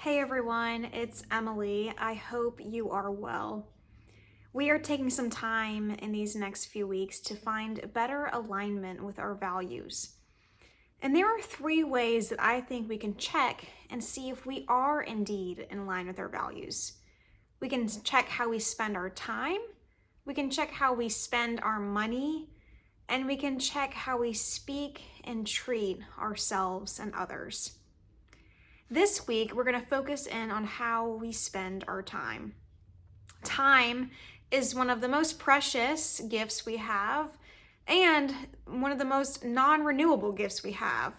Hey everyone, it's Emily. I hope you are well. We are taking some time in these next few weeks to find better alignment with our values. And there are three ways that I think we can check and see if we are indeed in line with our values. We can check how we spend our time, we can check how we spend our money, and we can check how we speak and treat ourselves and others. This week, we're going to focus in on how we spend our time. Time is one of the most precious gifts we have and one of the most non-renewable gifts we have.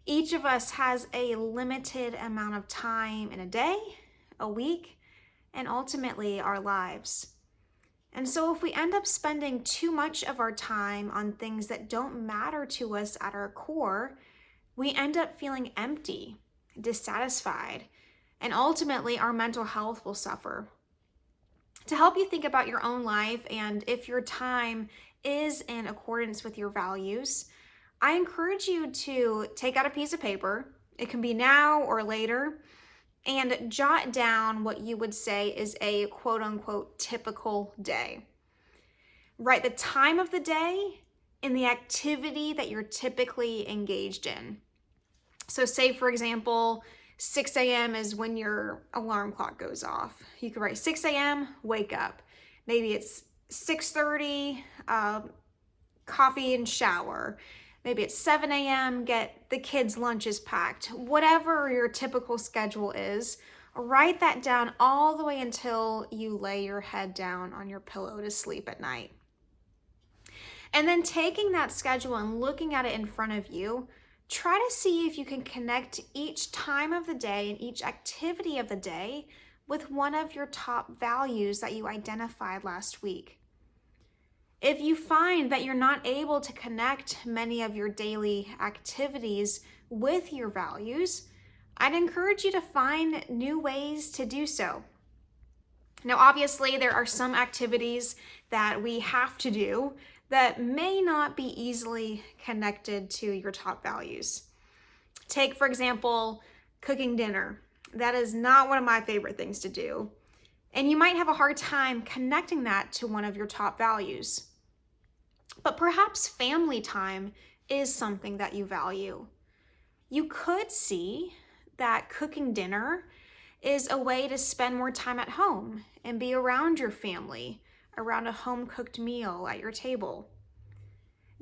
Each of us has a limited amount of time in a day, a week, and ultimately our lives. And so if we end up spending too much of our time on things that don't matter to us at our core, we end up feeling empty, dissatisfied, and ultimately our mental health will suffer. To help you think about your own life and if your time is in accordance with your values, I encourage you to take out a piece of paper. It can be now or later, and jot down what you would say is a quote unquote typical day. Write the time of the day and the activity that you're typically engaged in. So say, for example, 6 a.m. is when your alarm clock goes off. You could write 6 a.m., wake up. Maybe it's 6:30, coffee and shower. Maybe it's 7 a.m., get the kids' lunches packed. Whatever your typical schedule is, write that down all the way until you lay your head down on your pillow to sleep at night. And then taking that schedule and looking at it in front of you, try to see if you can connect each time of the day and each activity of the day with one of your top values that you identified last week. If you find that you're not able to connect many of your daily activities with your values, I'd encourage you to find new ways to do so. Now, obviously, there are some activities that we have to do that may not be easily connected to your top values. Take, for example, cooking dinner. That is not one of my favorite things to do. And you might have a hard time connecting that to one of your top values. But perhaps family time is something that you value. You could see that cooking dinner is a way to spend more time at home and be around your family, around a home-cooked meal at your table.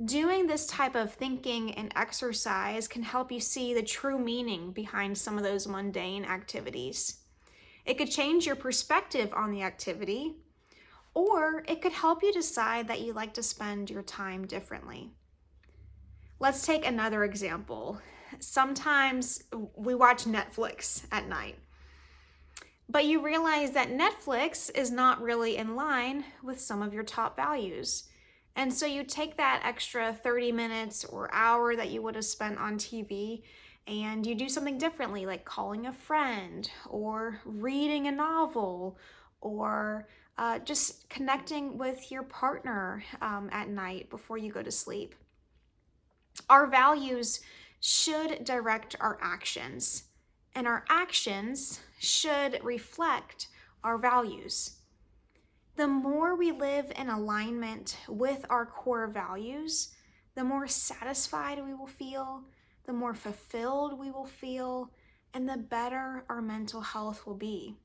Doing this type of thinking and exercise can help you see the true meaning behind some of those mundane activities. It could change your perspective on the activity, or it could help you decide that you like to spend your time differently. Let's take another example. Sometimes we watch Netflix at night, but you realize that Netflix is not really in line with some of your top values. And so you take that extra 30 minutes or hour that you would have spent on TV and you do something differently, like calling a friend or reading a novel or just connecting with your partner at night before you go to sleep. Our values should direct our actions, and our actions should reflect our values. The more we live in alignment with our core values, the more satisfied we will feel, the more fulfilled we will feel, and the better our mental health will be.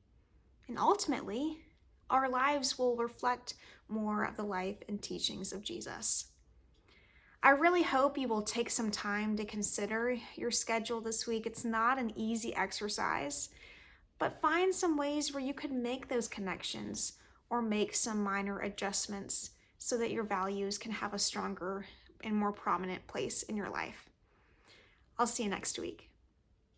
And ultimately, our lives will reflect more of the life and teachings of Jesus. I really hope you will take some time to consider your schedule this week. It's not an easy exercise, but find some ways where you could make those connections or make some minor adjustments so that your values can have a stronger and more prominent place in your life. I'll see you next week.